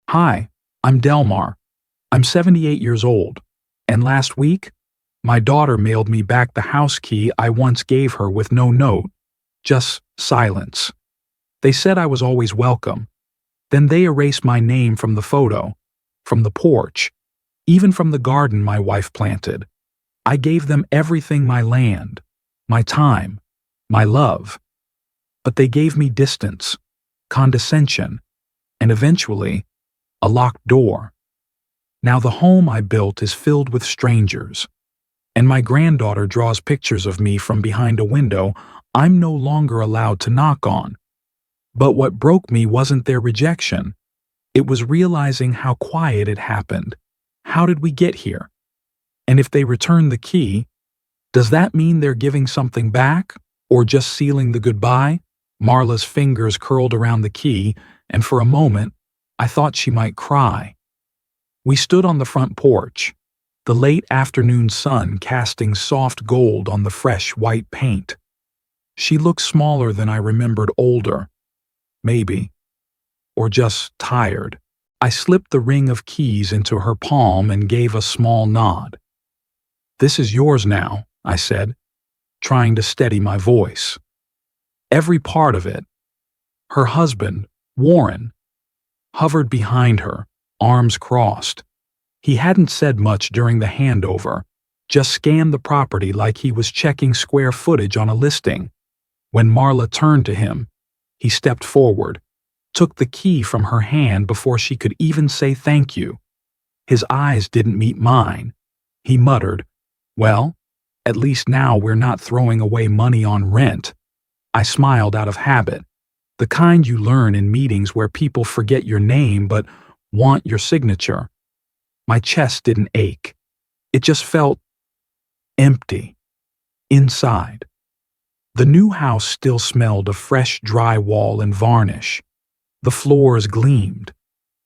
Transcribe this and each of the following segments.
Hi, I'm Delmar. I'm 78 years old, and last week, my daughter mailed me back the house key I once gave her with no note, just silence. They said I was always welcome. Then they erased my name from the photo, from the porch, even from the garden my wife planted. I gave them everything: my land, my time, my love. But they gave me distance, condescension, and eventually, a locked door. Now the home I built is filled with strangers, and my granddaughter draws pictures of me from behind a window I'm no longer allowed to knock on. But what broke me wasn't their rejection. It was realizing how quiet it happened. How did we get here? And if they return the key, does that mean they're giving something back, or just sealing the goodbye? Marla's fingers curled around the key, and for a moment, I thought she might cry. We stood on the front porch, the late afternoon sun casting soft gold on the fresh white paint. She looked smaller than I remembered, older, maybe, or just tired. I slipped the ring of keys into her palm and gave a small nod. "This is yours now," I said, trying to steady my voice. Every part of it. Her husband, Warren, hovered behind her, arms crossed. He hadn't said much during the handover, just scanned the property like he was checking square footage on a listing. When Marla turned to him, he stepped forward, took the key from her hand before she could even say thank you. His eyes didn't meet mine. He muttered, "Well, at least now we're not throwing away money on rent." I smiled out of habit, the kind you learn in meetings where people forget your name but want your signature. My chest didn't ache. It just felt empty, inside. The new house still smelled of fresh drywall and varnish. The floors gleamed.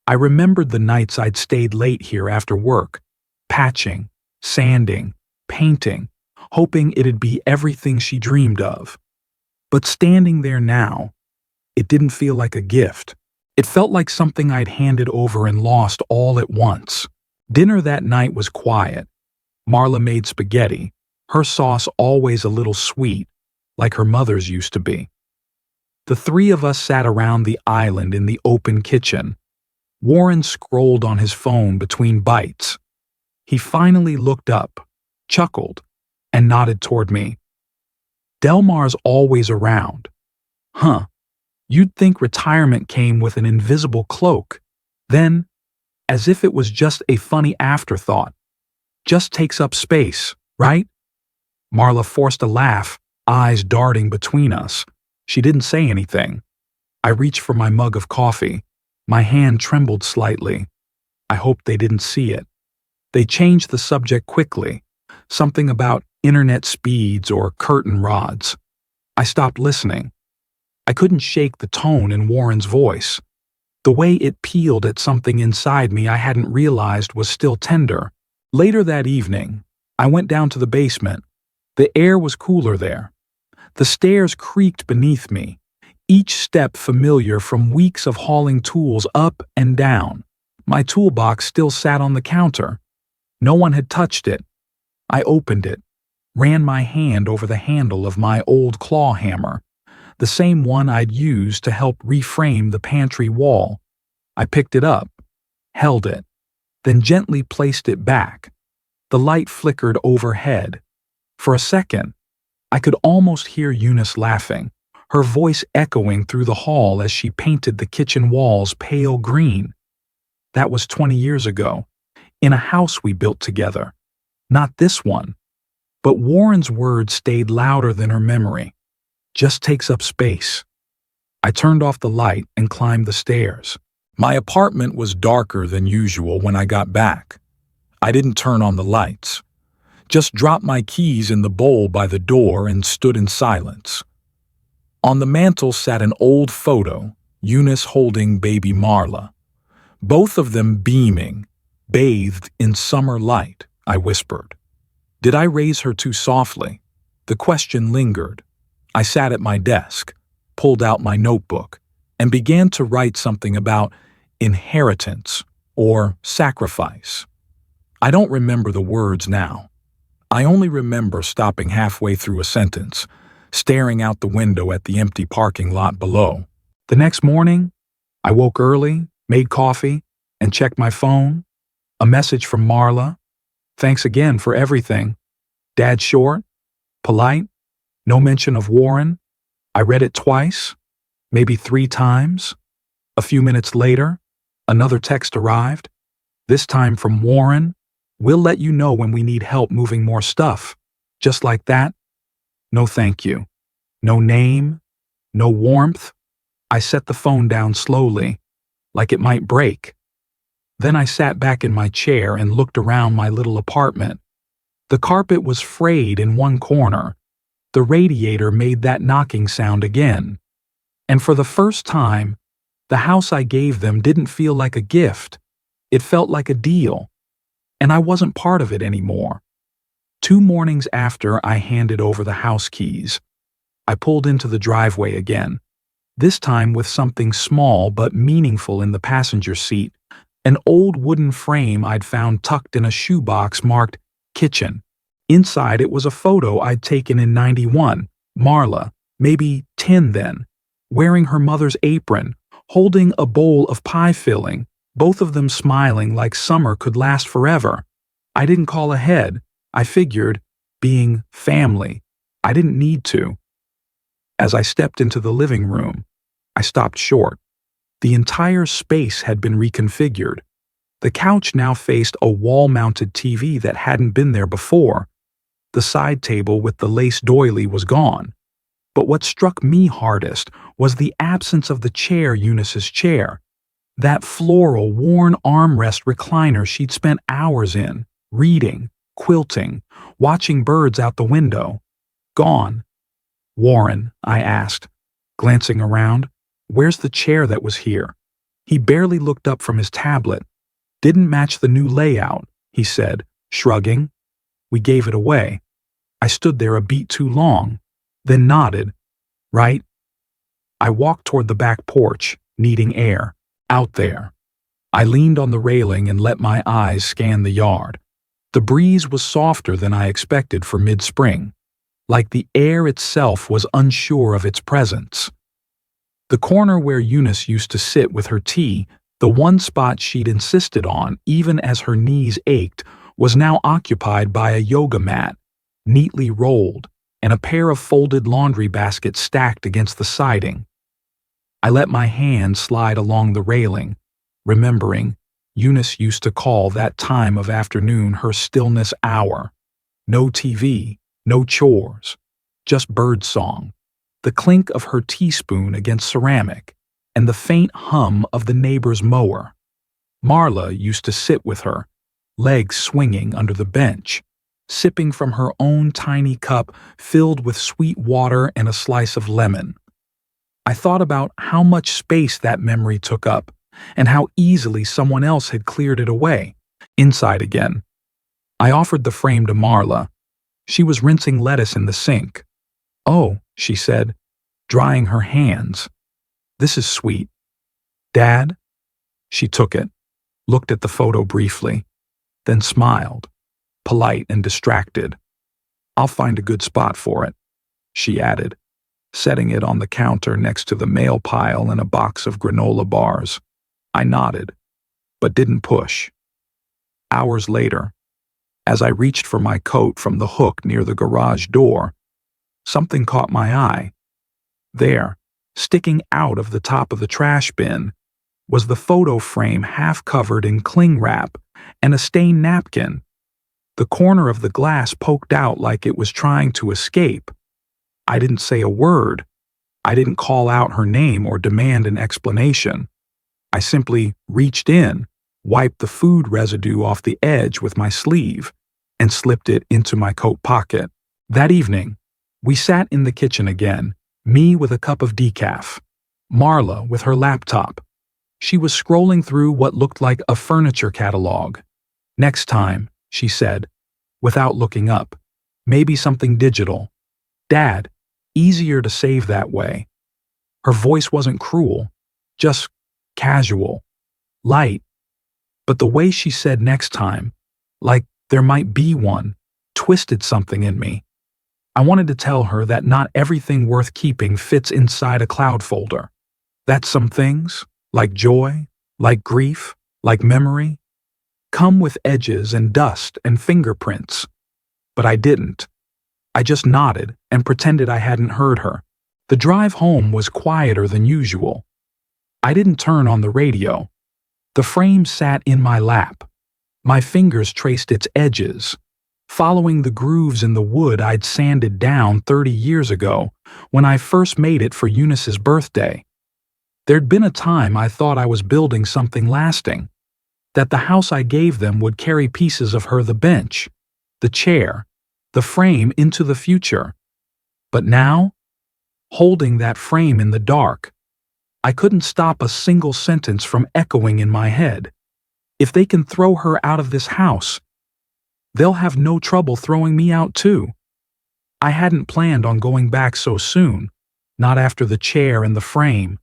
I remembered the nights I'd stayed late here after work, patching, sanding, painting, hoping it'd be everything she dreamed of. But standing there now, it didn't feel like a gift. It felt like something I'd handed over and lost all at once. Dinner that night was quiet. Marla made spaghetti, her sauce always a little sweet, like her mother's used to be. The three of us sat around the island in the open kitchen. Warren scrolled on his phone between bites. He finally looked up, chuckled, and nodded toward me. "Delmar's always around. Huh, you'd think retirement came with an invisible cloak. Then, as if it was just a funny afterthought, just takes up space, right?" Marla forced a laugh, eyes darting between us. She didn't say anything. I reached for my mug of coffee. My hand trembled slightly. I hoped they didn't see it. They changed the subject quickly, something about internet speeds or curtain rods. I stopped listening. I couldn't shake the tone in Warren's voice. The way it peeled at something inside me I hadn't realized was still tender. Later that evening, I went down to the basement. The air was cooler there. The stairs creaked beneath me, each step familiar from weeks of hauling tools up and down. My toolbox still sat on the counter. No one had touched it. I opened it, ran my hand over the handle of my old claw hammer, the same one I'd used to help reframe the pantry wall. I picked it up, held it, then gently placed it back. The light flickered overhead. For a second, I could almost hear Eunice laughing, her voice echoing through the hall as she painted the kitchen walls pale green. That was 20 years ago, in a house we built together. Not this one. But Warren's words stayed louder than her memory. "Just takes up space." I turned off the light and climbed the stairs. My apartment was darker than usual when I got back. I didn't turn on the lights. Just dropped my keys in the bowl by the door and stood in silence. On the mantel sat an old photo, Eunice holding baby Marla. Both of them beaming, bathed in summer light, I whispered. Did I raise her too softly? The question lingered. I sat at my desk, pulled out my notebook, and began to write something about inheritance, or sacrifice. I don't remember the words now. I only remember stopping halfway through a sentence, staring out the window at the empty parking lot below. The next morning, I woke early, made coffee, and checked my phone. A message from Marla. "Thanks again for everything. Dad short, polite, no mention of Warren." I read it twice, maybe 3 times. A few minutes later, another text arrived, this time from Warren. "We'll let you know when we need help moving more stuff." Just like that. No thank you. No name. No warmth. I set the phone down slowly, like it might break. Then I sat back in my chair and looked around my little apartment. The carpet was frayed in one corner. The radiator made that knocking sound again. And for the first time, the house I gave them didn't feel like a gift. It felt like a deal. And I wasn't part of it anymore. 2 mornings after I handed over the house keys, I pulled into the driveway again, this time with something small but meaningful in the passenger seat, an old wooden frame I'd found tucked in a shoebox marked kitchen. Inside it was a photo I'd taken in '91, Marla, maybe 10 then, wearing her mother's apron, holding a bowl of pie filling, both of them smiling like summer could last forever. I didn't call ahead. I figured, being family, I didn't need to. As I stepped into the living room, I stopped short. The entire space had been reconfigured. The couch now faced a wall-mounted TV that hadn't been there before. The side table with the lace doily was gone. But what struck me hardest was the absence of the chair, Eunice's chair. That floral, worn armrest recliner she'd spent hours in, reading, quilting, watching birds out the window. Gone. "Warren," I asked, glancing around, "where's the chair that was here?" He barely looked up from his tablet. "Didn't match the new layout," he said, shrugging. "We gave it away." I stood there a beat too long, then nodded. "Right." I walked toward the back porch, needing air. Out there. I leaned on the railing and let my eyes scan the yard. The breeze was softer than I expected for mid-spring, like the air itself was unsure of its presence. The corner where Eunice used to sit with her tea, the one spot she'd insisted on even as her knees ached, was now occupied by a yoga mat, neatly rolled, and a pair of folded laundry baskets stacked against the siding. I let my hand slide along the railing, remembering Eunice used to call that time of afternoon her stillness hour. No TV, no chores, just birdsong, the clink of her teaspoon against ceramic, and the faint hum of the neighbor's mower. Marla used to sit with her, legs swinging under the bench, sipping from her own tiny cup filled with sweet water and a slice of lemon. I thought about how much space that memory took up, and how easily someone else had cleared it away. Inside again. I offered the frame to Marla. She was rinsing lettuce in the sink. "Oh," she said, drying her hands. "This is sweet. Dad?" She took it, looked at the photo briefly, then smiled, polite and distracted. "I'll find a good spot for it," she added, setting it on the counter next to the mail pile and a box of granola bars. I nodded, but didn't push. Hours later, as I reached for my coat from the hook near the garage door, something caught my eye. There, sticking out of the top of the trash bin, was the photo frame half covered in cling wrap and a stained napkin. The corner of the glass poked out like it was trying to escape. I didn't say a word. I didn't call out her name or demand an explanation. I simply reached in, wiped the food residue off the edge with my sleeve, and slipped it into my coat pocket. That evening, we sat in the kitchen again, me with a cup of decaf, Marla with her laptop. She was scrolling through what looked like a furniture catalog. "Next time," she said, without looking up, "maybe something digital. Dad, easier to save that way." Her voice wasn't cruel, just casual. light, but the way she said next time, like there might be one, twisted something in me. I wanted to tell her that not everything worth keeping fits inside a cloud folder. That some things, like joy, like grief, like memory, come with edges and dust and fingerprints. But I didn't. I just nodded and pretended I hadn't heard her. The drive home was quieter than usual. I didn't turn on the radio. The frame sat in my lap. My fingers traced its edges, following the grooves in the wood I'd sanded down 30 years ago when I first made it for Eunice's birthday. There'd been a time I thought I was building something lasting, that the house I gave them would carry pieces of her, the bench, the chair, the frame, into the future. But now, holding that frame in the dark, I couldn't stop a single sentence from echoing in my head. If they can throw her out of this house, they'll have no trouble throwing me out too. I hadn't planned on going back so soon, not after the chair and the frame.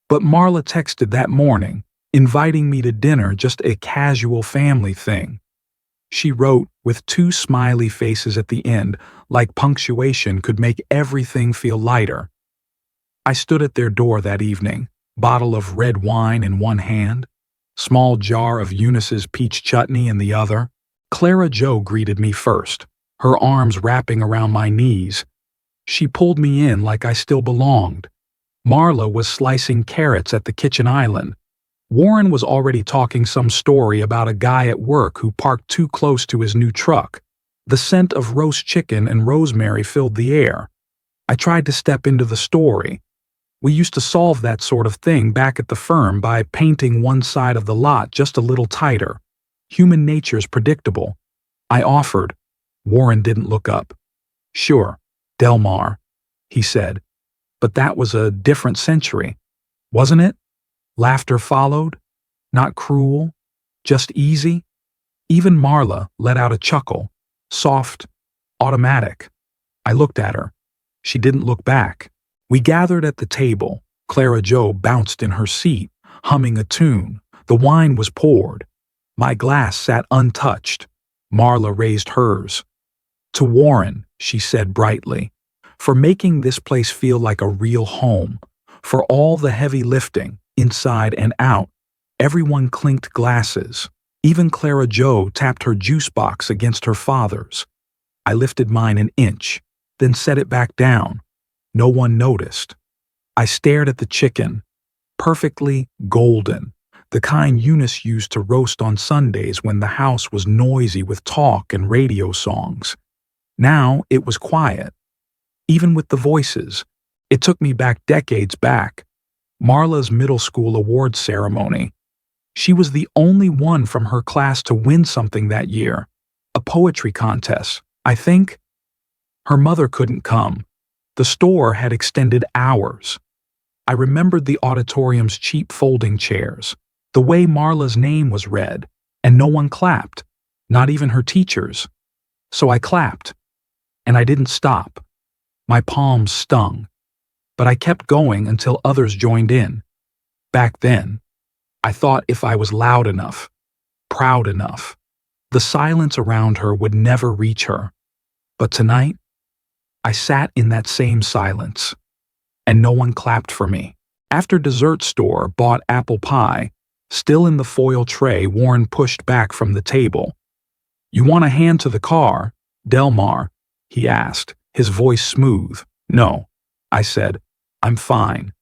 But Marla texted that morning, inviting me to dinner, just a casual family thing. She wrote with 2 smiley faces at the end, like punctuation could make everything feel lighter. I stood at their door that evening, bottle of red wine in one hand, small jar of Eunice's peach chutney in the other. Clara Jo greeted me first, her arms wrapping around my knees. She pulled me in like I still belonged. Marla was slicing carrots at the kitchen island. Warren was already talking some story about a guy at work who parked too close to his new truck. The scent of roast chicken and rosemary filled the air. I tried to step into the story. We used to solve that sort of thing back at the firm by painting one side of the lot just a little tighter. Human nature's predictable. I offered. Warren didn't look up. Sure, Delmar, he said. But that was a different century, wasn't it? Laughter followed. Not cruel, just easy. Even Marla let out a chuckle, soft, automatic. I looked at her. She didn't look back. We gathered at the table. Clara Jo bounced in her seat, humming a tune. The wine was poured. My glass sat untouched. Marla raised hers. To Warren, she said brightly, for making this place feel like a real home, for all the heavy lifting, inside and out. Everyone clinked glasses. Even Clara Jo tapped her juice box against her father's. I lifted mine an inch, then set it back down. No one noticed. I stared at the chicken, perfectly golden, the kind Eunice used to roast on Sundays when the house was noisy with talk and radio songs. Now it was quiet. Even with the voices, it took me back decades back. Marla's middle school awards ceremony. She was the only one from her class to win something that year. A poetry contest, I think. Her mother couldn't come. The store had extended hours. I remembered the auditorium's cheap folding chairs, the way Marla's name was read, and no one clapped, not even her teachers. So I clapped, and I didn't stop. My palms stung, but I kept going until others joined in. Back then, I thought if I was loud enough, proud enough, the silence around her would never reach her. But tonight, I sat in that same silence, and no one clapped for me. After dessert store bought apple pie, still in the foil tray, Warren pushed back from the table. "You want a hand to the car, Delmar?" he asked, his voice smooth. "No," I said. "I'm fine."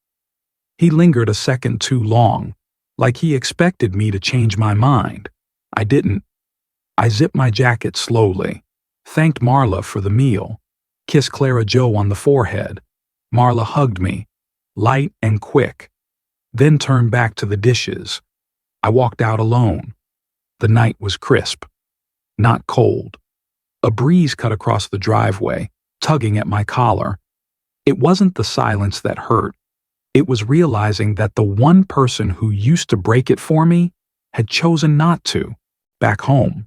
He lingered a second too long, like he expected me to change my mind. I didn't. I zipped my jacket slowly, thanked Marla for the meal, kissed Clara Jo on the forehead. Marla hugged me, light and quick, then turned back to the dishes. I walked out alone. The night was crisp, not cold. A breeze cut across the driveway, tugging at my collar. It wasn't the silence that hurt. It was realizing that the one person who used to break it for me had chosen not to, back home.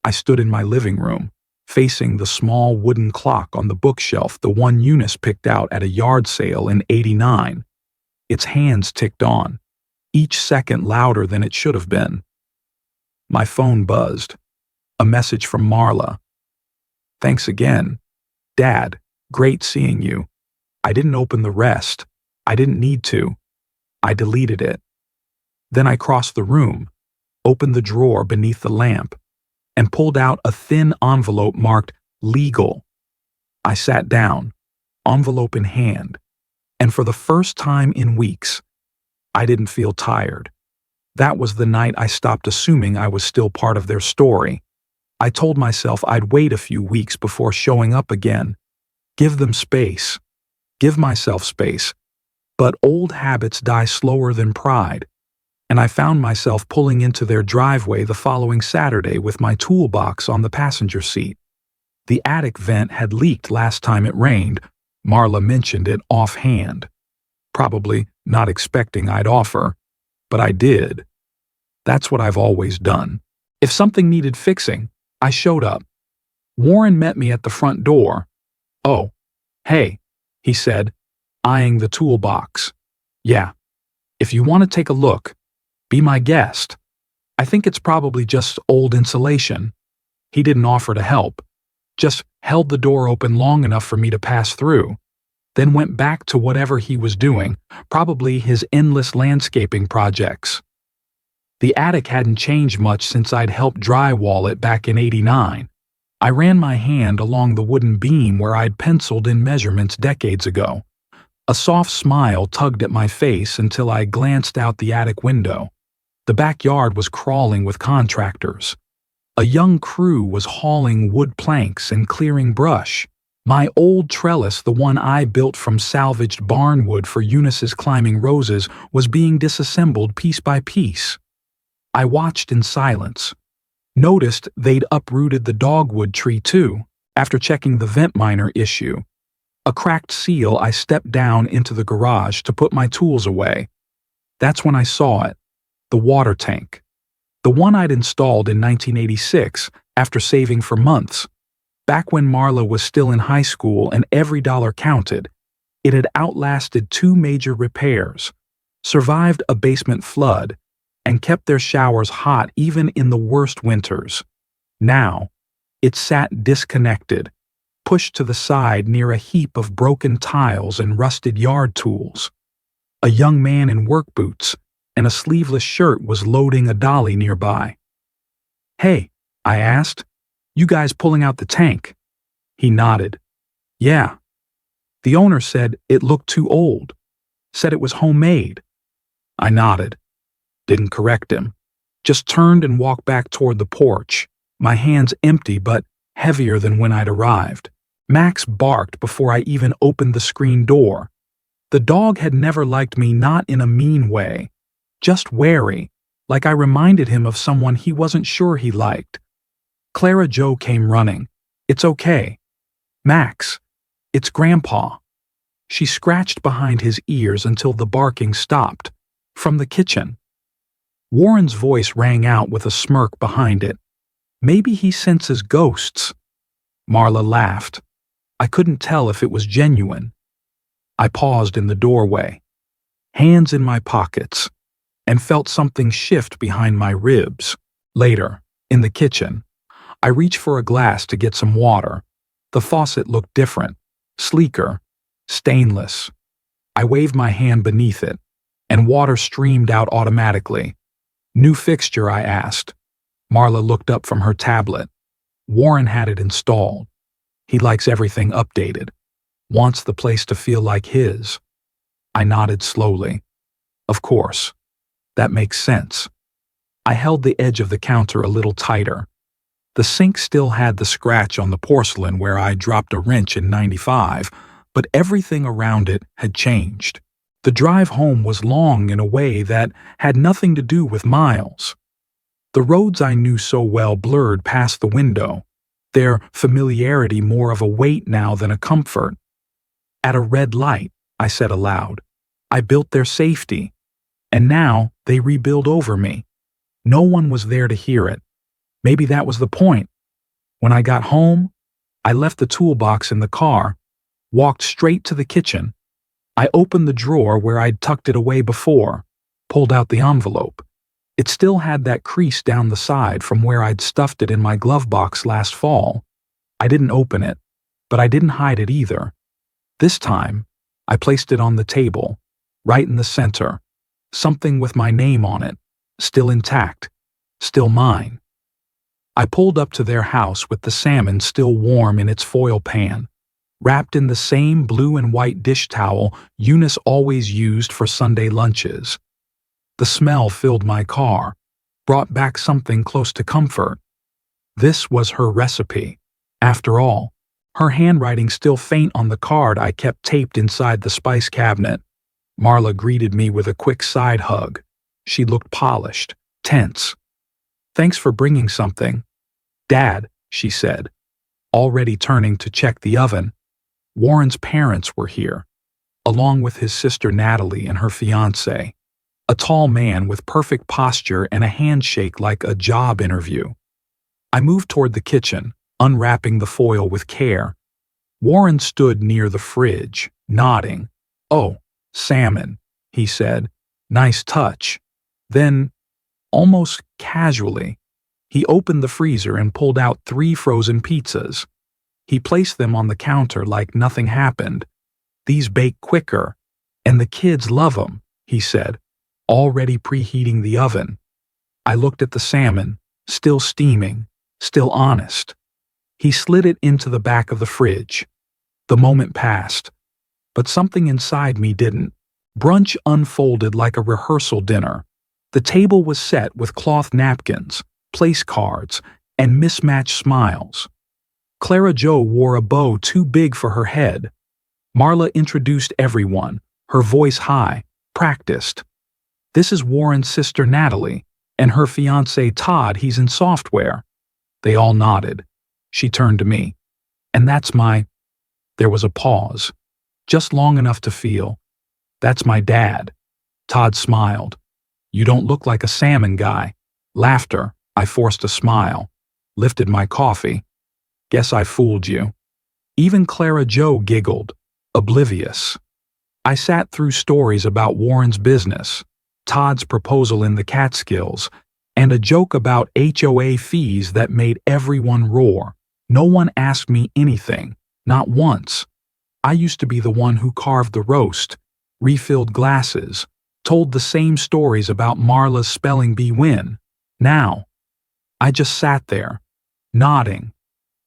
I stood in my living room, facing the small wooden clock on the bookshelf, the one Eunice picked out at a yard sale in '89. Its hands ticked on. each second louder than it should have been. My phone buzzed. A message from Marla. "Thanks again. Dad, great seeing you. I didn't open the rest. I didn't need to. I deleted it." Then I crossed the room, opened the drawer beneath the lamp, and pulled out a thin envelope marked "Legal." I sat down, envelope in hand, and for the first time in weeks, I didn't feel tired. That was the night I stopped assuming I was still part of their story. I told myself I'd wait a few weeks before showing up again. Give them space. Give myself space. But old habits die slower than pride, and I found myself pulling into their driveway the following Saturday with my toolbox on the passenger seat. The attic vent had leaked last time it rained. Marla mentioned it offhand. Probably not expecting I'd offer, but I did. That's what I've always done. If something needed fixing, I showed up. Warren met me at the front door. "Oh, hey," he said, eyeing the toolbox. "Yeah, if you want to take a look, be my guest. I think it's probably just old insulation." He didn't offer to help, just held the door open long enough for me to pass through, then went back to whatever he was doing, probably his endless landscaping projects. The attic hadn't changed much since I'd helped drywall it back in '89. I ran my hand along the wooden beam where I'd penciled in measurements decades ago. A soft smile tugged at my face until I glanced out the attic window. The backyard was crawling with contractors. A young crew was hauling wood planks and clearing brush. My old trellis, the one I built from salvaged barnwood for Eunice's climbing roses, was being disassembled piece by piece. I watched in silence. Noticed they'd uprooted the dogwood tree too, after checking the vent miner issue. A cracked seal, I stepped down into the garage to put my tools away. That's when I saw it. The water tank. The one I'd installed in 1986 after saving for months. Back when Marla was still in high school and every dollar counted, it had outlasted 2 major repairs, survived a basement flood, and kept their showers hot even in the worst winters. Now, it sat disconnected, pushed to the side near a heap of broken tiles and rusted yard tools. A young man in work boots and a sleeveless shirt was loading a dolly nearby. "Hey," I asked, "you guys pulling out the tank?" He nodded. "Yeah." The owner said it looked too old, said it was homemade. I nodded. Didn't correct him. Just turned and walked back toward the porch, my hands empty but heavier than when I'd arrived. Max barked before I even opened the screen door. The dog had never liked me, not in a mean way, just wary, like I reminded him of someone he wasn't sure he liked. Clara Jo came running. "It's okay." "Max, it's Grandpa." She scratched behind his ears until the barking stopped. "From the kitchen." Warren's voice rang out with a smirk behind it. "Maybe he senses ghosts." Marla laughed. I couldn't tell if it was genuine. I paused in the doorway, hands in my pockets, and felt something shift behind my ribs. Later, in the kitchen, I reached for a glass to get some water. The faucet looked different, sleeker, stainless. I waved my hand beneath it, and water streamed out automatically. "New fixture?" I asked. Marla looked up from her tablet. Warren had it installed. He likes everything updated. Wants the place to feel like his. I nodded slowly. Of course. That makes sense. I held the edge of the counter a little tighter. The sink still had the scratch on the porcelain where I dropped a wrench in '95, but everything around it had changed. The drive home was long in a way that had nothing to do with miles. The roads I knew so well blurred past the window, their familiarity more of a weight now than a comfort. "At a red light," I said aloud. "I built their safety, and now they rebuild over me." No one was there to hear it. Maybe that was the point. When I got home, I left the toolbox in the car, walked straight to the kitchen. I opened the drawer where I'd tucked it away before, pulled out the envelope. It still had that crease down the side from where I'd stuffed it in my glove box last fall. I didn't open it, but I didn't hide it either. This time, I placed it on the table, right in the center, something with my name on it, still intact, still mine. I pulled up to their house with the salmon still warm in its foil pan, wrapped in the same blue and white dish towel Eunice always used for Sunday lunches. The smell filled my car, brought back something close to comfort. This was her recipe. After all, her handwriting still faint on the card I kept taped inside the spice cabinet. Marla greeted me with a quick side hug. She looked polished, tense. "Thanks for bringing something." "Dad," she said, already turning to check the oven. Warren's parents were here, along with his sister Natalie and her fiancé, a tall man with perfect posture and a handshake like a job interview. I moved toward the kitchen, unwrapping the foil with care. Warren stood near the fridge, nodding. "Oh, salmon," he said. "Nice touch." Then, almost casually, he opened the freezer and pulled out 3 frozen pizzas. He placed them on the counter like nothing happened. "These bake quicker, and the kids love 'em," he said, already preheating the oven. I looked at the salmon, still steaming, still honest. He slid it into the back of the fridge. The moment passed, but something inside me didn't. Brunch unfolded like a rehearsal dinner. The table was set with cloth napkins, place cards, and mismatched smiles. Clara Jo wore a bow too big for her head. Marla introduced everyone, her voice high, practiced. "This is Warren's sister Natalie, and her fiancé Todd, he's in software." They all nodded. She turned to me. "And that's my—" There was a pause, just long enough to feel. "That's my dad." Todd smiled. "You don't look like a salmon guy." Laughter. I forced a smile, lifted my coffee. "Guess I fooled you." Even Clara Jo giggled, oblivious. I sat through stories about Warren's business, Todd's proposal in the Catskills, and a joke about HOA fees that made everyone roar. No one asked me anything, not once. I used to be the one who carved the roast, refilled glasses, told the same stories about Marla's spelling bee win. Now, I just sat there, nodding,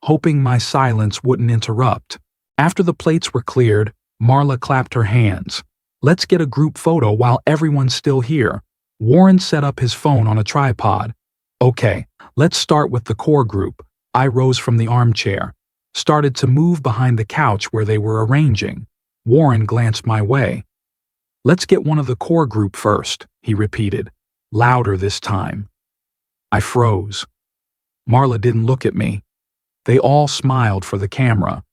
hoping my silence wouldn't interrupt. After the plates were cleared, Marla clapped her hands. "Let's get a group photo while everyone's still here." Warren set up his phone on a tripod. "Okay, let's start with the core group." I rose from the armchair, started to move behind the couch where they were arranging. Warren glanced my way. "Let's get one of the core group first," he repeated, louder this time. I froze. Marla didn't look at me. They all smiled for the camera.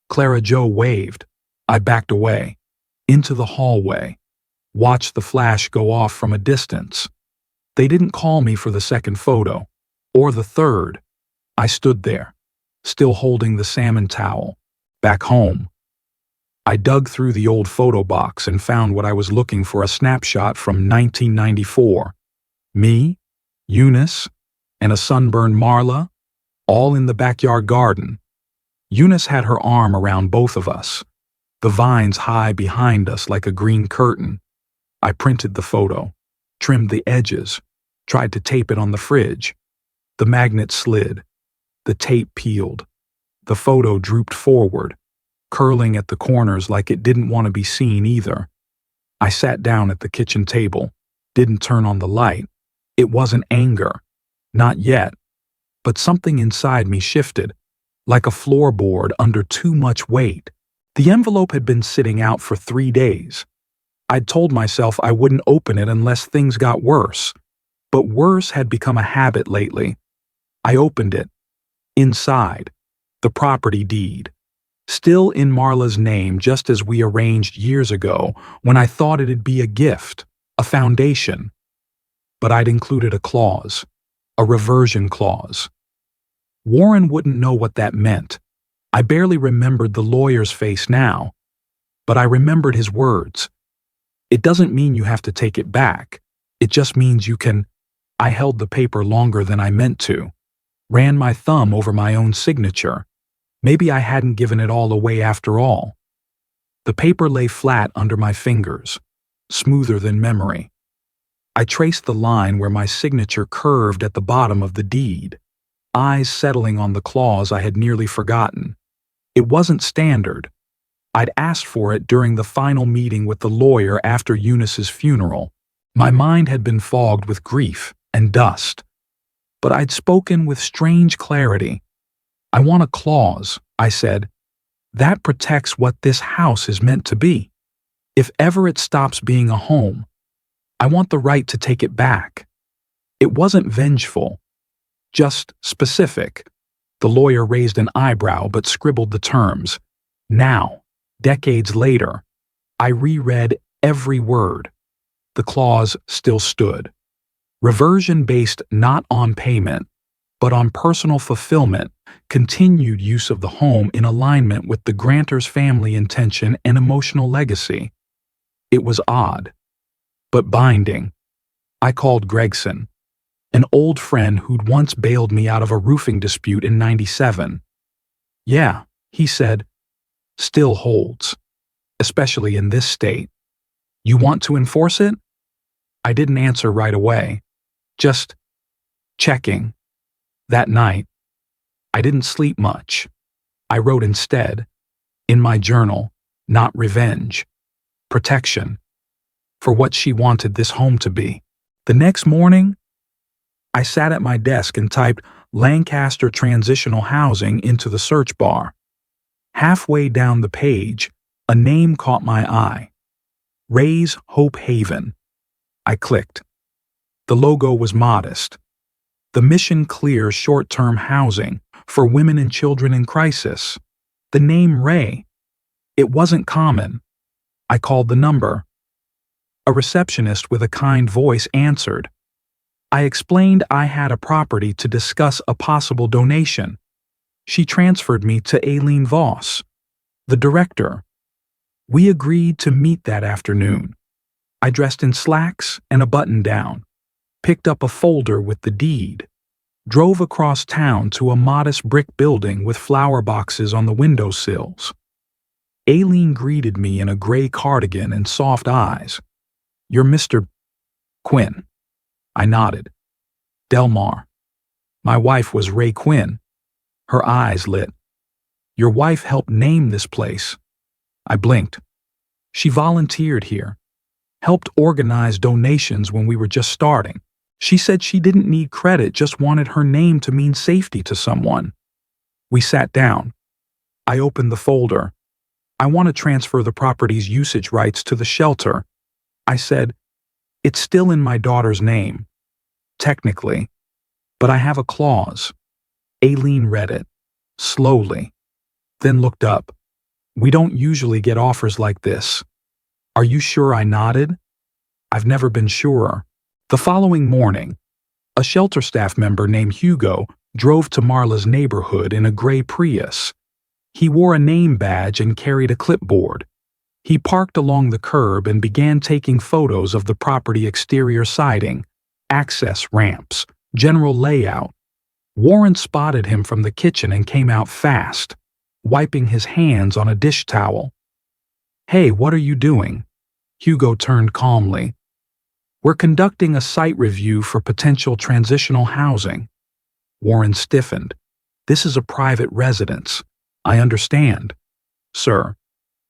Clara Jo waved. I backed away, into the hallway, watched the flash go off from a distance. They didn't call me for the second photo, or the third. I stood there, still holding the salmon towel, back home. I dug through the old photo box and found what I was looking for, a snapshot from 1994. Me, Eunice, and a sunburned Marla, all in the backyard garden. Eunice had her arm around both of us, the vines high behind us like a green curtain. I printed the photo, trimmed the edges, tried to tape it on the fridge. The magnet slid. The tape peeled. The photo drooped forward, curling at the corners like it didn't want to be seen either. I sat down at the kitchen table, didn't turn on the light. It wasn't anger. Not yet. But something inside me shifted, like a floorboard under too much weight. The envelope had been sitting out for 3 days. I'd told myself I wouldn't open it unless things got worse. But worse had become a habit lately. I opened it. Inside, the property deed. Still in Marla's name, just as we arranged years ago when I thought it'd be a gift, a foundation. But I'd included a clause, a reversion clause. Warren wouldn't know what that meant. I barely remembered the lawyer's face now, but I remembered his words. "It doesn't mean you have to take it back. It just means you can. I held the paper longer than I meant to, ran my thumb over my own signature. Maybe I hadn't given it all away after all. The paper lay flat under my fingers, smoother than memory. I traced the line where my signature curved at the bottom of the deed, eyes settling on the clause I had nearly forgotten. It wasn't standard. I'd asked for it during the final meeting with the lawyer after Eunice's funeral. My mind had been fogged with grief and dust, but I'd spoken with strange clarity. I want a clause, I said, that protects what this house is meant to be. If ever it stops being a home, I want the right to take it back. It wasn't vengeful, just specific. The lawyer raised an eyebrow but scribbled the terms. Now, decades later, I reread every word. The clause still stood. Reversion based not on payment, but on personal fulfillment, continued use of the home in alignment with the grantor's family intention and emotional legacy. It was odd, but binding. I called Gregson, an old friend who'd once bailed me out of a roofing dispute in '97. Yeah, he said, still holds, especially in this state. You want to enforce it? I didn't answer right away, just checking. That night, I didn't sleep much. I wrote instead, in my journal, not revenge, protection, for what she wanted this home to be. The next morning, I sat at my desk and typed Lancaster Transitional Housing into the search bar. Halfway down the page, a name caught my eye. Ray's Hope Haven. I clicked. The logo was modest. The mission clear short-term housing for women and children in crisis. The name Ray. It wasn't common. I called the number. A receptionist with a kind voice answered. I explained I had a property to discuss a possible donation. She transferred me to Aileen Voss, the director. We agreed to meet that afternoon. I dressed in slacks and a button-down, picked up a folder with the deed, drove across town to a modest brick building with flower boxes on the windowsills. Aileen greeted me in a gray cardigan and soft eyes. You're Mr. Quinn. I nodded. Delmar. My wife was Ray Quinn. Her eyes lit. Your wife helped name this place. I blinked. She volunteered here, helped organize donations when we were just starting. She said she didn't need credit, just wanted her name to mean safety to someone. We sat down. I opened the folder. I want to transfer the property's usage rights to the shelter. I said, it's still in my daughter's name. Technically. But I have a clause. Aileen read it, slowly, then looked up. We don't usually get offers like this. Are you sure? I nodded. I've never been surer. The following morning, a shelter staff member named Hugo drove to Marla's neighborhood in a gray Prius. He wore a name badge and carried a clipboard. He parked along the curb and began taking photos of the property exterior siding, access ramps, general layout. Warren spotted him from the kitchen and came out fast, wiping his hands on a dish towel. Hey, what are you doing? Hugo turned calmly. We're conducting a site review for potential transitional housing. Warren stiffened. This is a private residence. I understand. Sir,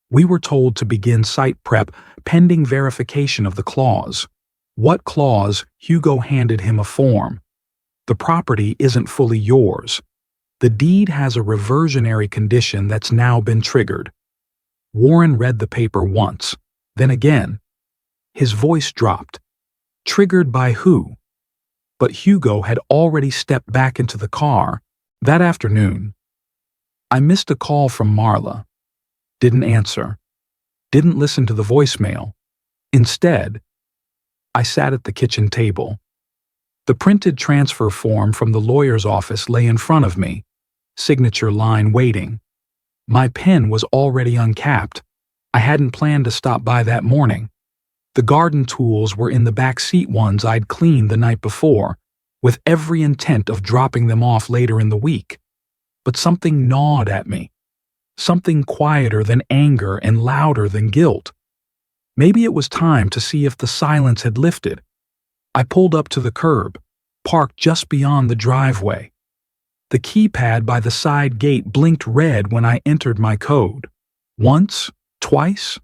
we were told to begin site prep pending verification of the clause. What clause? Hugo handed him a form. The property isn't fully yours. The deed has a reversionary condition that's now been triggered. Warren read the paper once, then again. His voice dropped. Triggered by who? But Hugo had already stepped back into the car. That afternoon, I missed a call from Marla. Didn't answer. Didn't listen to the voicemail. Instead, I sat at the kitchen table. The printed transfer form from the lawyer's office lay in front of me, signature line waiting. My pen was already uncapped. I hadn't planned to stop by that morning. The garden tools were in the back seat, ones I'd cleaned the night before, with every intent of dropping them off later in the week. But something gnawed at me. Something quieter than anger and louder than guilt. Maybe it was time to see if the silence had lifted. I pulled up to the curb, parked just beyond the driveway. The keypad by the side gate blinked red when I entered my code. Once, twice.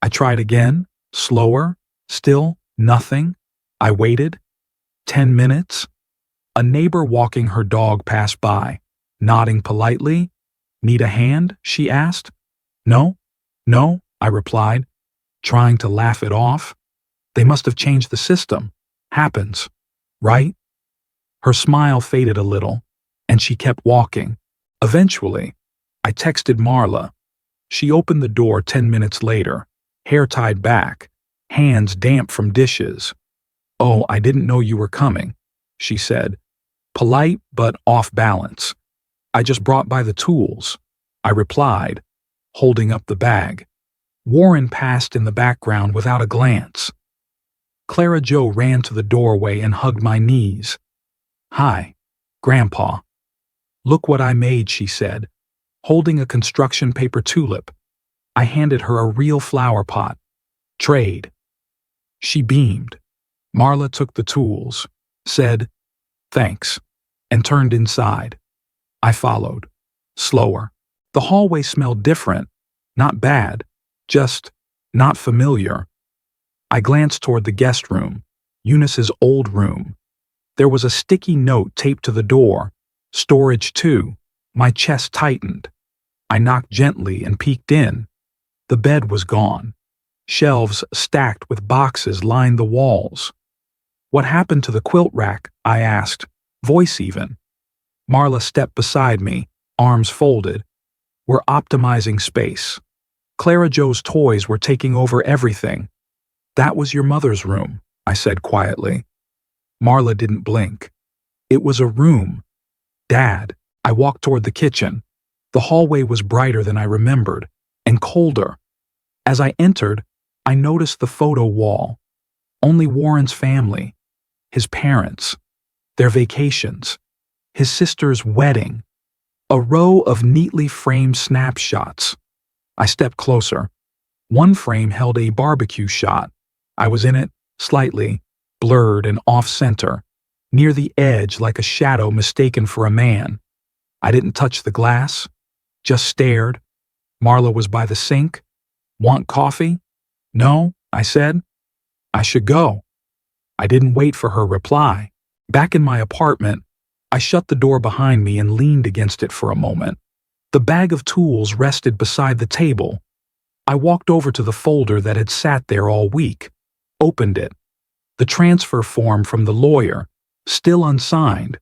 I tried again, slower, still nothing. I waited. 10 minutes. A neighbor walking her dog passed by, nodding politely. "Need a hand?" she asked. "No, no," I replied, trying to laugh it off. "They must have changed the system. Happens, right?" Her smile faded a little, and she kept walking. Eventually, I texted Marla. She opened the door 10 minutes later, hair tied back, hands damp from dishes. "Oh, I didn't know you were coming," she said, polite but off balance. "I just brought by the tools," I replied, holding up the bag. Warren passed in the background without a glance. Clara Jo ran to the doorway and hugged my knees. "Hi, Grandpa." "Look what I made," she said, holding a construction paper tulip. I handed her a real flower pot. "Trade." She beamed. Marla took the tools, said, "Thanks," and turned inside. I followed, slower. The hallway smelled different, not bad, just not familiar. I glanced toward the guest room, Eunice's old room. There was a sticky note taped to the door, "Storage 2." My chest tightened. I knocked gently and peeked in. The bed was gone. Shelves stacked with boxes lined the walls. "What happened to the quilt rack?" I asked, voice even. Marla stepped beside me, arms folded. "We're optimizing space. Clara Jo's toys were taking over everything." "That was your mother's room," I said quietly. Marla didn't blink. "It was a room. Dad." I walked toward the kitchen. The hallway was brighter than I remembered, and colder. As I entered, I noticed the photo wall. Only Warren's family, his parents, their vacations, his sister's wedding. A row of neatly framed snapshots. I stepped closer. One frame held a barbecue shot. I was in it, slightly, blurred and off-center, near the edge like a shadow mistaken for a man. I didn't touch the glass, just stared. Marla was by the sink. "Want coffee?" "No," I said. "I should go." I didn't wait for her reply. Back in my apartment, I shut the door behind me and leaned against it for a moment. The bag of tools rested beside the table. I walked over to the folder that had sat there all week, opened it. The transfer form from the lawyer, still unsigned.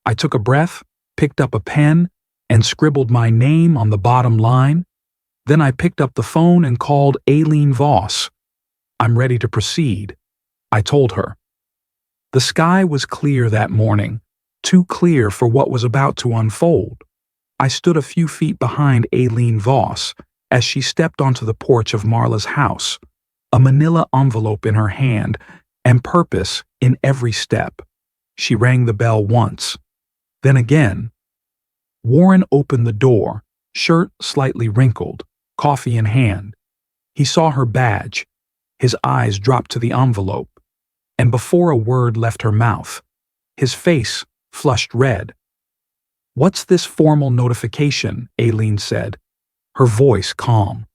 I took a breath, picked up a pen, and scribbled my name on the bottom line. Then I picked up the phone and called Aileen Voss. "I'm ready to proceed," I told her. The sky was clear that morning, too clear for what was about to unfold. I stood a few feet behind Aileen Voss as she stepped onto the porch of Marla's house, a manila envelope in her hand and purpose in every step. She rang the bell once, then again. Warren opened the door, shirt slightly wrinkled, coffee in hand. He saw her badge. His eyes dropped to the envelope, and before a word left her mouth, his face flushed red. "What's this formal notification?" Aileen said, her voice calm.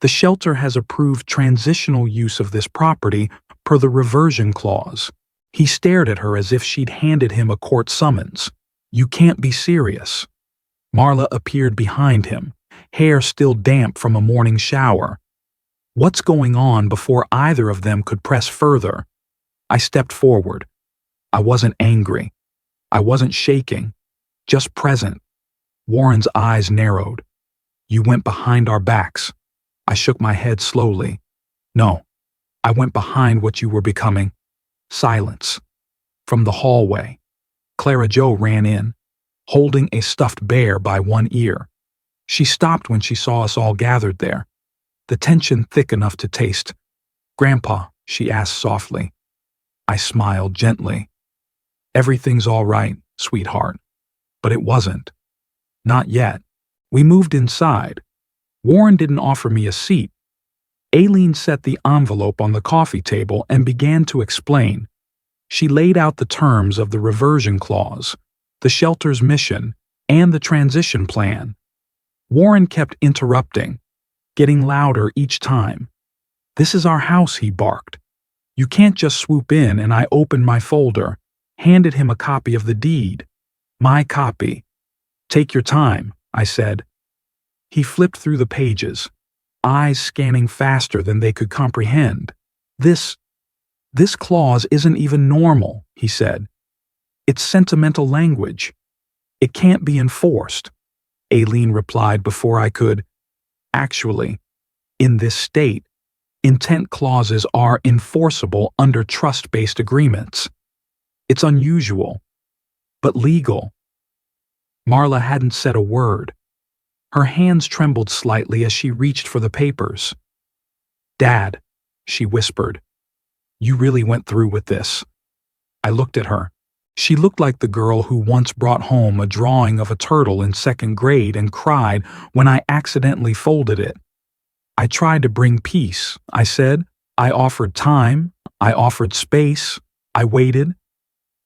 "The shelter has approved transitional use of this property per the reversion clause." He stared at her as if she'd handed him a court summons. "You can't be serious." Marla appeared behind him, hair still damp from a morning shower. What's going on before either of them could press further? I stepped forward. I wasn't angry. I wasn't shaking, just present. Warren's eyes narrowed. "You went behind our backs." I shook my head slowly. "No, I went behind what you were becoming." Silence. From the hallway, Clara Jo ran in, holding a stuffed bear by one ear. She stopped when she saw us all gathered there, the tension thick enough to taste. "Grandpa," she asked softly. I smiled gently. "Everything's all right, sweetheart." But it wasn't. Not yet. We moved inside. Warren didn't offer me a seat. Aileen set the envelope on the coffee table and began to explain. She laid out the terms of the reversion clause, the shelter's mission, and the transition plan. Warren kept interrupting, getting louder each time. "This is our house," he barked. "You can't just swoop in." And I opened my folder, handed him a copy of the deed. My copy. "Take your time," I said. He flipped through the pages, eyes scanning faster than they could comprehend. This clause isn't even normal," he said. "It's sentimental language. It can't be enforced." Aileen replied before I could. "Actually, in this state, intent clauses are enforceable under trust-based agreements. It's unusual, but legal." Marla hadn't said a word. Her hands trembled slightly as she reached for the papers. "Dad," she whispered, "you really went through with this." I looked at her. She looked like the girl who once brought home a drawing of a turtle in second grade and cried when I accidentally folded it. "I tried to bring peace," I said. "I offered time. I offered space. I waited."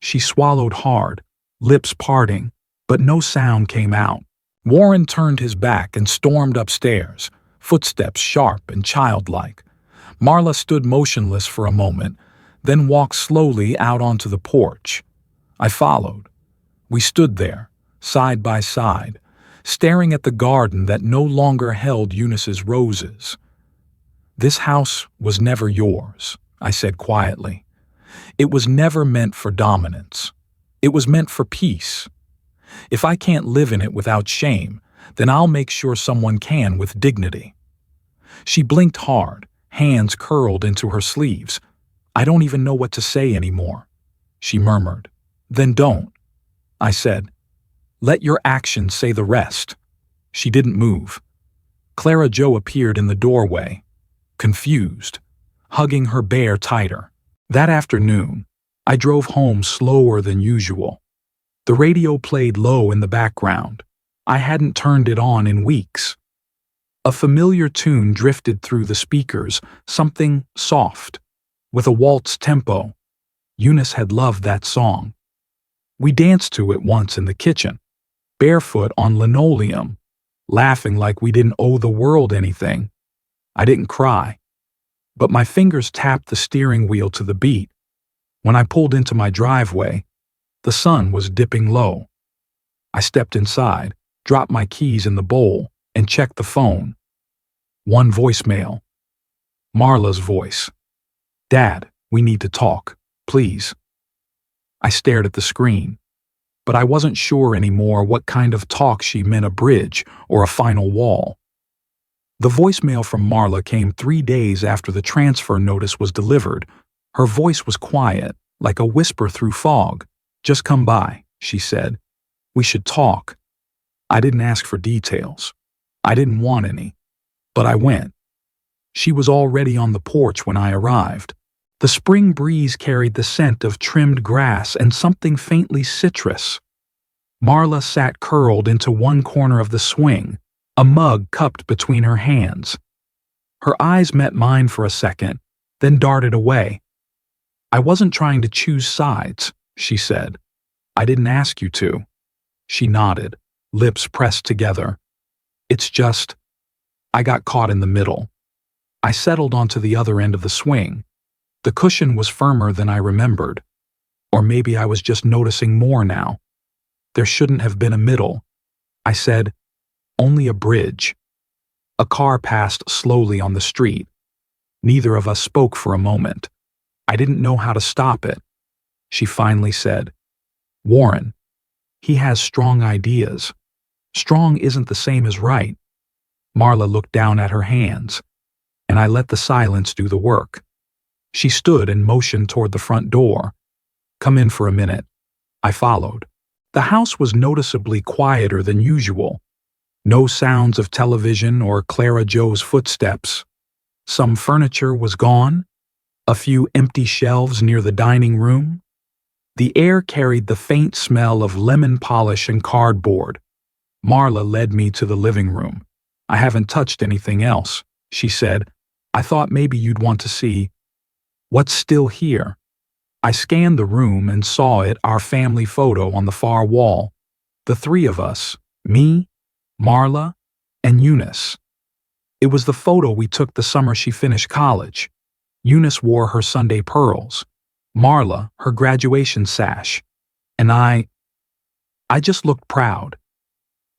She swallowed hard, lips parting, but no sound came out. Warren turned his back and stormed upstairs, footsteps sharp and childlike. Marla stood motionless for a moment, then walked slowly out onto the porch. I followed. We stood there, side by side, staring at the garden that no longer held Eunice's roses. "This house was never yours," I said quietly. "It was never meant for dominance. It was meant for peace. If I can't live in it without shame, then I'll make sure someone can with dignity." She blinked hard, hands curled into her sleeves. "I don't even know what to say anymore," she murmured. "Then don't," I said. "Let your actions say the rest." She didn't move. Clara Jo appeared in the doorway, confused, hugging her bear tighter. That afternoon, I drove home slower than usual. The radio played low in the background. I hadn't turned it on in weeks. A familiar tune drifted through the speakers, something soft, with a waltz tempo. Eunice had loved that song. We danced to it once in the kitchen, barefoot on linoleum, laughing like we didn't owe the world anything. I didn't cry, but my fingers tapped the steering wheel to the beat. When I pulled into my driveway, the sun was dipping low. I stepped inside, dropped my keys in the bowl, and checked the phone. One voicemail. Marla's voice. "Dad, we need to talk, please." I stared at the screen, but I wasn't sure anymore what kind of talk she meant, a bridge or a final wall. The voicemail from Marla came 3 days after the transfer notice was delivered. Her voice was quiet, like a whisper through fog. "Just come by," she said. "We should talk." I didn't ask for details. I didn't want any. But I went. She was already on the porch when I arrived. The spring breeze carried the scent of trimmed grass and something faintly citrus. Marla sat curled into one corner of the swing, a mug cupped between her hands. Her eyes met mine for a second, then darted away. "I wasn't trying to choose sides," she said. "I didn't ask you to." She nodded, lips pressed together. "It's just, I got caught in the middle." I settled onto the other end of the swing. The cushion was firmer than I remembered. Or maybe I was just noticing more now. There shouldn't have been a middle. I said, "Only a bridge." A car passed slowly on the street. Neither of us spoke for a moment. I didn't know how to stop it. She finally said, "Warren, he has strong ideas. Strong isn't the same as right." Marla looked down at her hands, and I let the silence do the work. She stood and motioned toward the front door. "Come in for a minute." I followed. The house was noticeably quieter than usual. No sounds of television or Clara Jo's footsteps. Some furniture was gone, A few empty shelves near the dining room. The air carried the faint smell of lemon polish and cardboard. Marla led me to the living room. "I haven't touched anything else," she said. "I thought maybe you'd want to see what's still here." I scanned the room and saw our family photo on the far wall. The three of us, me, Marla, and Eunice. It was the photo we took the summer she finished college. Eunice wore her Sunday pearls, Marla her graduation sash, and I just looked proud.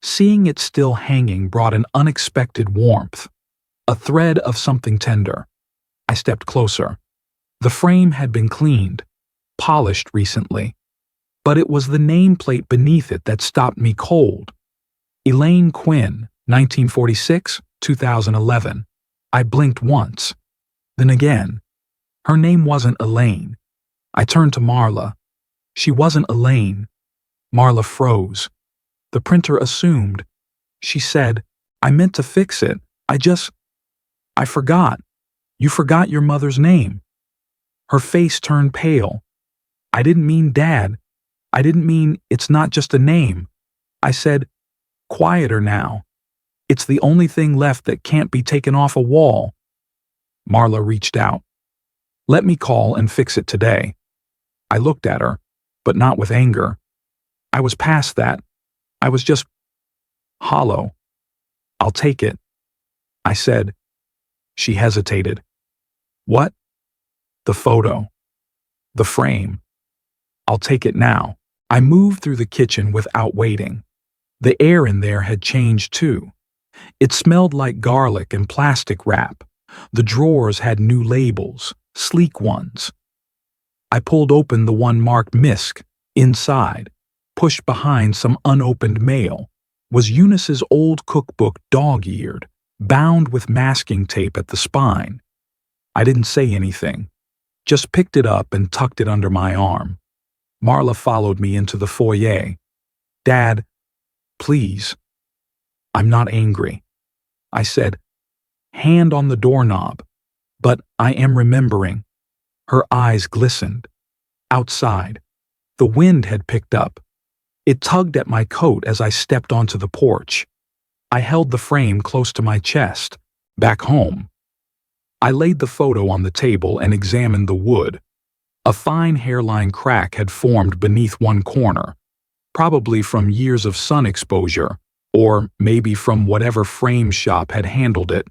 Seeing it still hanging brought an unexpected warmth, a thread of something tender. I stepped closer. The frame had been cleaned, polished recently, but it was the nameplate beneath it that stopped me cold. Elaine Quinn, 1946-2011. I blinked once, then again. Her name wasn't Elaine. I turned to Marla. She wasn't Elaine. Marla froze. The printer assumed. She said, "I meant to fix it. I forgot. You forgot your mother's name." Her face turned pale. "I didn't mean Dad. I didn't mean it's not just a name." I said, "Quieter now. It's the only thing left that can't be taken off a wall." Marla reached out. "Let me call and fix it today." I looked at her, but not with anger. I was past that. I was just hollow. "I'll take it," I said. She hesitated. "What?" "The photo. The frame. I'll take it now." I moved through the kitchen without waiting. The air in there had changed too. It smelled like garlic and plastic wrap. The drawers had new labels, sleek ones. I pulled open the one marked MISC. Inside, pushed behind some unopened mail, was Eunice's old cookbook, dog-eared, bound with masking tape at the spine. I didn't say anything, just picked it up and tucked it under my arm. Marla followed me into the foyer. "Dad, please." "I'm not angry," I said, hand on the doorknob, "but I am remembering." Her eyes glistened. Outside, the wind had picked up. It tugged at my coat as I stepped onto the porch. I held the frame close to my chest. Back home, I laid the photo on the table and examined the wood. A fine hairline crack had formed beneath one corner, probably from years of sun exposure, or maybe from whatever frame shop had handled it.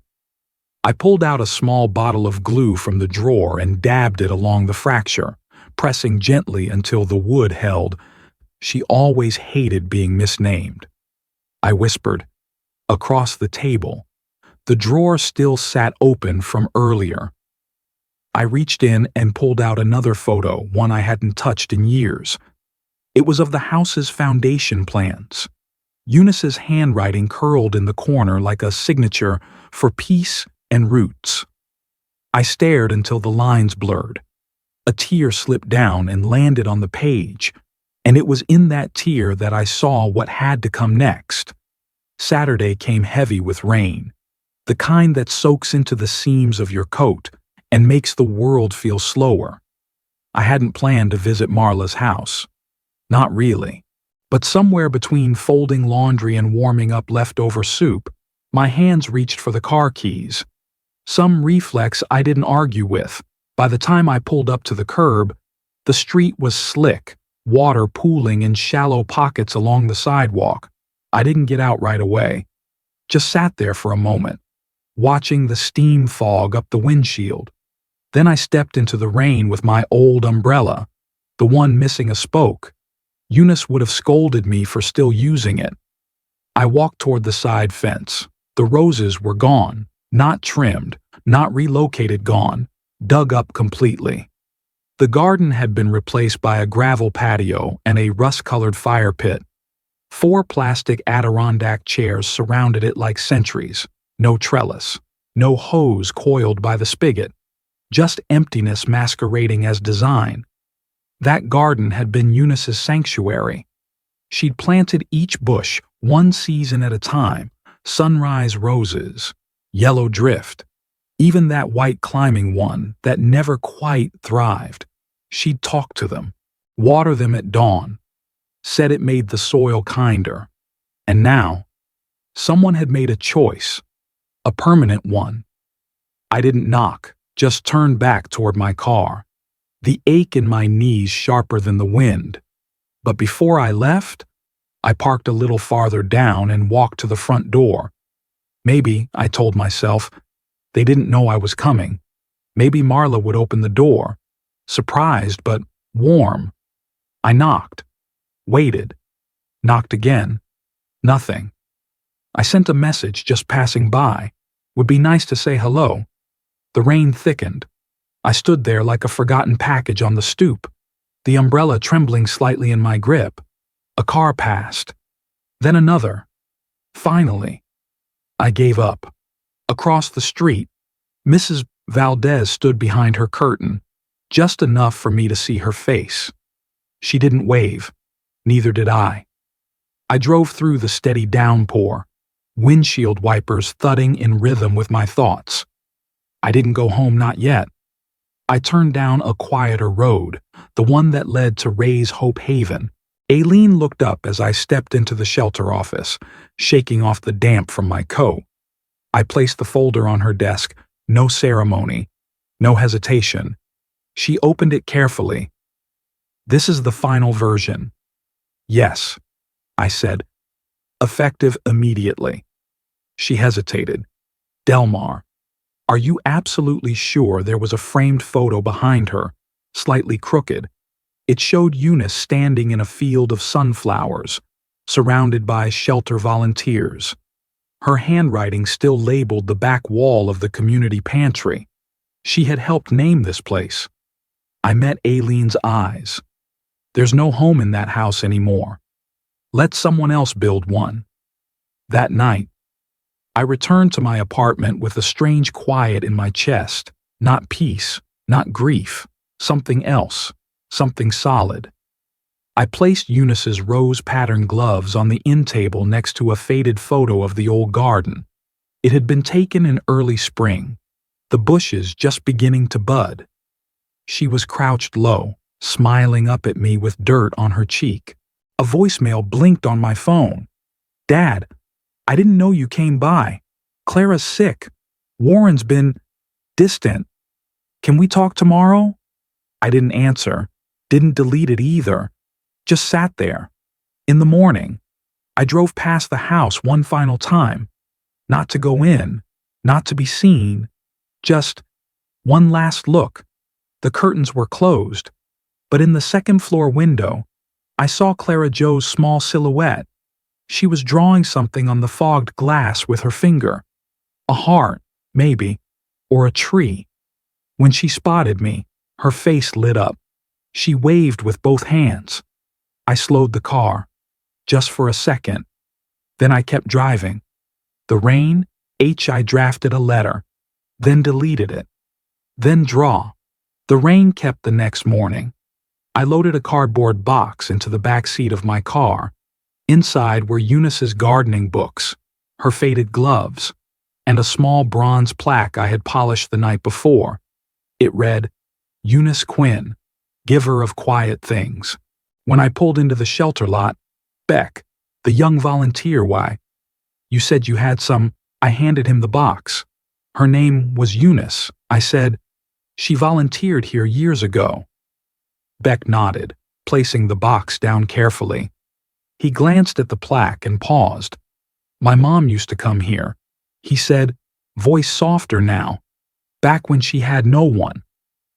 I pulled out a small bottle of glue from the drawer and dabbed it along the fracture, pressing gently until the wood held. She always hated being misnamed. I whispered. Across the table, the drawer still sat open from earlier. I reached in and pulled out another photo, one I hadn't touched in years. It was of the house's foundation plans. Eunice's handwriting curled in the corner like a signature for peace and roots. I stared until the lines blurred. A tear slipped down and landed on the page, and it was in that tear that I saw what had to come next. Saturday came heavy with rain, the kind that soaks into the seams of your coat and makes the world feel slower. I hadn't planned to visit Marla's house. Not really. But somewhere between folding laundry and warming up leftover soup, my hands reached for the car keys. Some reflex I didn't argue with. By the time I pulled up to the curb, the street was slick, water pooling in shallow pockets along the sidewalk. I didn't get out right away. Just sat there for a moment, watching the steam fog up the windshield. Then I stepped into the rain with my old umbrella, the one missing a spoke. Eunice would have scolded me for still using it. I walked toward the side fence. The roses were gone, not trimmed, not relocated, gone, dug up completely. The garden had been replaced by a gravel patio and a rust-colored fire pit. 4 plastic Adirondack chairs surrounded it like sentries. No trellis, no hose coiled by the spigot, just emptiness masquerading as design. That garden had been Eunice's sanctuary. She'd planted each bush one season at a time: sunrise roses, yellow drift, Even that white climbing one that never quite thrived. She'd talk to them, water them at dawn, said it made the soil kinder. And now, someone had made a choice, a permanent one. I didn't knock, just turned back toward my car, the ache in my knees sharper than the wind. But before I left, I parked a little farther down and walked to the front door. Maybe, I told myself, they didn't know I was coming. Maybe Marla would open the door, surprised but warm. I knocked, waited, knocked again. Nothing. I sent a message just passing by. Would be nice to say hello. The rain thickened. I stood there like a forgotten package on the stoop, the umbrella trembling slightly in my grip. A car passed. Then another. Finally, I gave up. Across the street, Mrs. Valdez stood behind her curtain, just enough for me to see her face. She didn't wave. Neither did I. I drove through the steady downpour, windshield wipers thudding in rhythm with my thoughts. I didn't go home, not yet. I turned down a quieter road, the one that led to Ray's Hope Haven. Aileen looked up as I stepped into the shelter office, shaking off the damp from my coat. I placed the folder on her desk, no ceremony, no hesitation. She opened it carefully. This is the final version. Yes, I said, effective immediately. She hesitated. Delmar, are you absolutely sure there was a framed photo behind her, slightly crooked? It showed Eunice standing in a field of sunflowers, surrounded by shelter volunteers. Her handwriting still labeled the back wall of the community pantry. She had helped name this place. I met Aileen's eyes. There's no home in that house anymore. Let someone else build one. That night, I returned to my apartment with a strange quiet in my chest, not peace, not grief, something else, something solid. I placed Eunice's rose-patterned gloves on the end table next to a faded photo of the old garden. It had been taken in early spring, the bushes just beginning to bud. She was crouched low, smiling up at me with dirt on her cheek. A voicemail blinked on my phone. Dad, I didn't know you came by. Clara's sick. Warren's been distant. Can we talk tomorrow? I didn't answer, didn't delete it either. Just sat there. In the morning, I drove past the house one final time. Not to go in, not to be seen. Just one last look. The curtains were closed, but in the second-floor window, I saw Clara Jo's small silhouette. She was drawing something on the fogged glass with her finger. A heart, maybe, or a tree. When she spotted me, her face lit up. She waved with both hands. I slowed the car, just for a second. Then I kept driving. The rain, I drafted a letter, then deleted it. Then draw. The rain kept the next morning. I loaded a cardboard box into the back seat of my car. Inside were Eunice's gardening books, her faded gloves, and a small bronze plaque I had polished the night before. It read, Eunice Quinn, giver of quiet things. When I pulled into the shelter lot, Beck, the young volunteer, why? You said you had some. I handed him the box. Her name was Eunice. I said, she volunteered here years ago. Beck nodded, placing the box down carefully. He glanced at the plaque and paused. My mom used to come here. He said, voice softer now. Back when she had no one.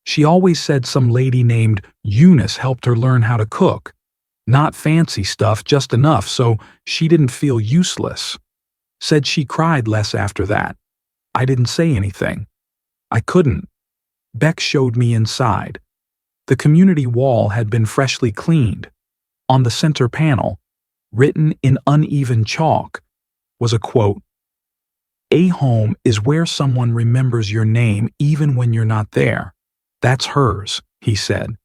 She always said some lady named Eunice helped her learn how to cook. Not fancy stuff, just enough so she didn't feel useless. Said she cried less after that. I didn't say anything. I couldn't. Beck showed me inside. The community wall had been freshly cleaned. On the center panel, written in uneven chalk, was a quote. A home is where someone remembers your name even when you're not there. That's hers, he said.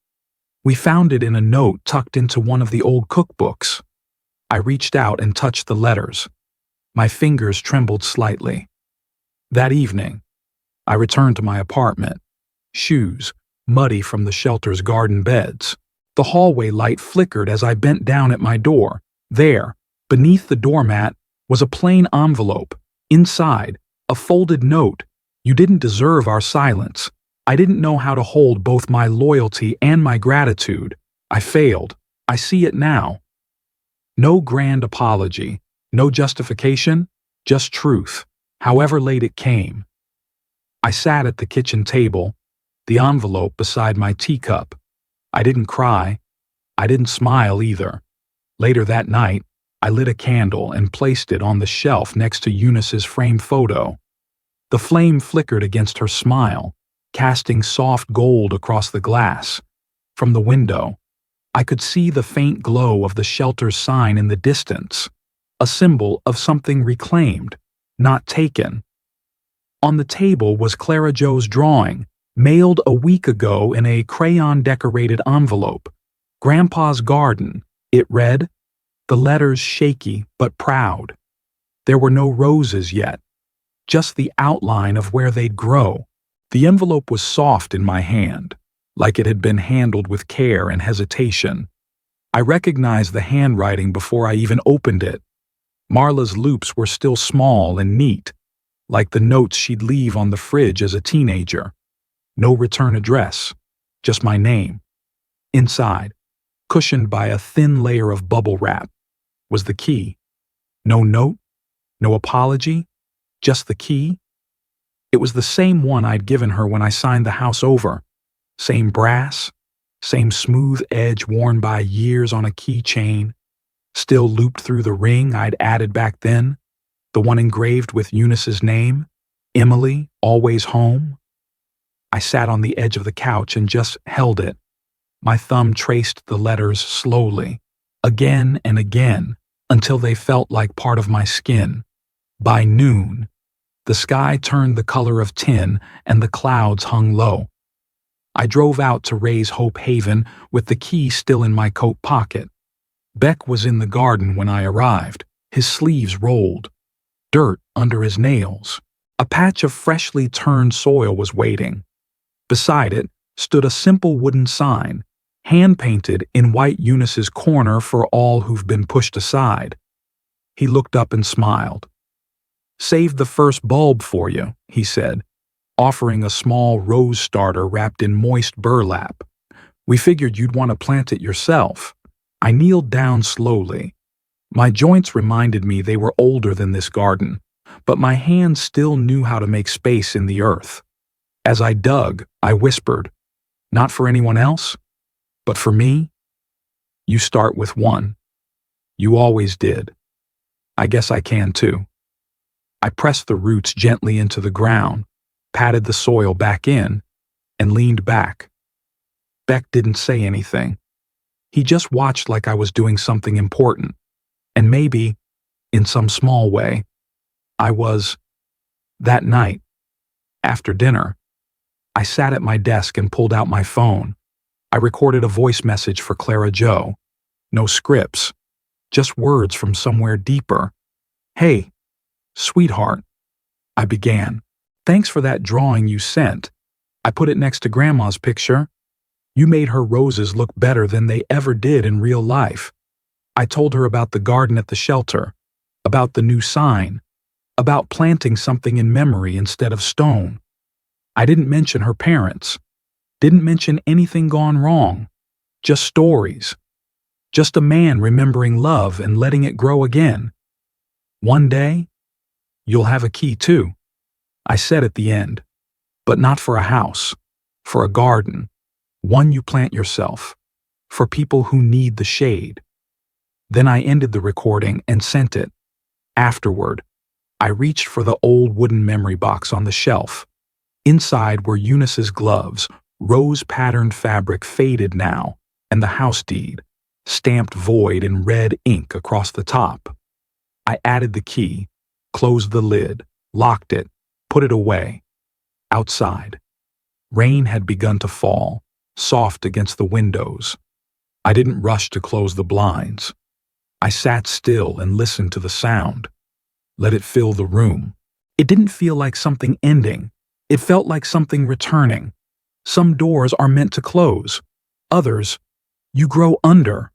We found it in a note tucked into one of the old cookbooks. I reached out and touched the letters. My fingers trembled slightly. That evening, I returned to my apartment. Shoes, muddy from the shelter's garden beds. The hallway light flickered as I bent down at my door. There, beneath the doormat, was a plain envelope. Inside, a folded note. You didn't deserve our silence. I didn't know how to hold both my loyalty and my gratitude. I failed. I see it now. No grand apology, no justification, just truth, however late it came. I sat at the kitchen table, the envelope beside my teacup. I didn't cry. I didn't smile either. Later that night, I lit a candle and placed it on the shelf next to Eunice's framed photo. The flame flickered against her smile, casting soft gold across the glass. From the window, I could see the faint glow of the shelter's sign in the distance, a symbol of something reclaimed, not taken. On the table was Clara Jo's drawing, mailed a week ago in a crayon-decorated envelope. Grandpa's garden, it read, the letters shaky but proud. There were no roses yet, just the outline of where they'd grow. The envelope was soft in my hand, like it had been handled with care and hesitation. I recognized the handwriting before I even opened it. Marla's loops were still small and neat, like the notes she'd leave on the fridge as a teenager. No return address, just my name. Inside, cushioned by a thin layer of bubble wrap, was the key. No note, no apology, just the key. It was the same one I'd given her when I signed the house over. Same brass, same smooth edge worn by years on a keychain, still looped through the ring I'd added back then, the one engraved with Eunice's name, Emily, always home. I sat on the edge of the couch and just held it. My thumb traced the letters slowly, again and again, until they felt like part of my skin. By noon, the sky turned the color of tin and the clouds hung low. I drove out to Ray's Hope Haven with the key still in my coat pocket. Beck was in the garden when I arrived, his sleeves rolled, dirt under his nails. A patch of freshly turned soil was waiting. Beside it stood a simple wooden sign, hand-painted in white Eunice's corner for all who've been pushed aside. He looked up and smiled. "Saved the first bulb for you," he said, offering a small rose starter wrapped in moist burlap. "We figured you'd want to plant it yourself." I kneeled down slowly. My joints reminded me they were older than this garden, but my hands still knew how to make space in the earth. As I dug, I whispered, "Not for anyone else, but for me? You start with one. You always did. I guess I can too." I pressed the roots gently into the ground, patted the soil back in, and leaned back. Beck didn't say anything. He just watched like I was doing something important, and maybe, in some small way, I was. That night, after dinner, I sat at my desk and pulled out my phone. I recorded a voice message for Clara Jo. No scripts, just words from somewhere deeper. "Hey, sweetheart," I began. "Thanks for that drawing you sent. I put it next to Grandma's picture. You made her roses look better than they ever did in real life." I told her about the garden at the shelter, about the new sign, about planting something in memory instead of stone. I didn't mention her parents, didn't mention anything gone wrong, just stories, just a man remembering love and letting it grow again. "One day, you'll have a key too," I said at the end, "but not for a house, for a garden, one you plant yourself, for people who need the shade." Then I ended the recording and sent it. Afterward, I reached for the old wooden memory box on the shelf. Inside were Eunice's gloves, rose-patterned fabric faded now, and the house deed, stamped void in red ink across the top. I added the key, closed the lid, locked it, put it away. Outside, rain had begun to fall, soft against the windows. I didn't rush to close the blinds. I sat still and listened to the sound. Let it fill the room. It didn't feel like something ending, It felt like something returning. Some doors are meant to close. Others, you grow under.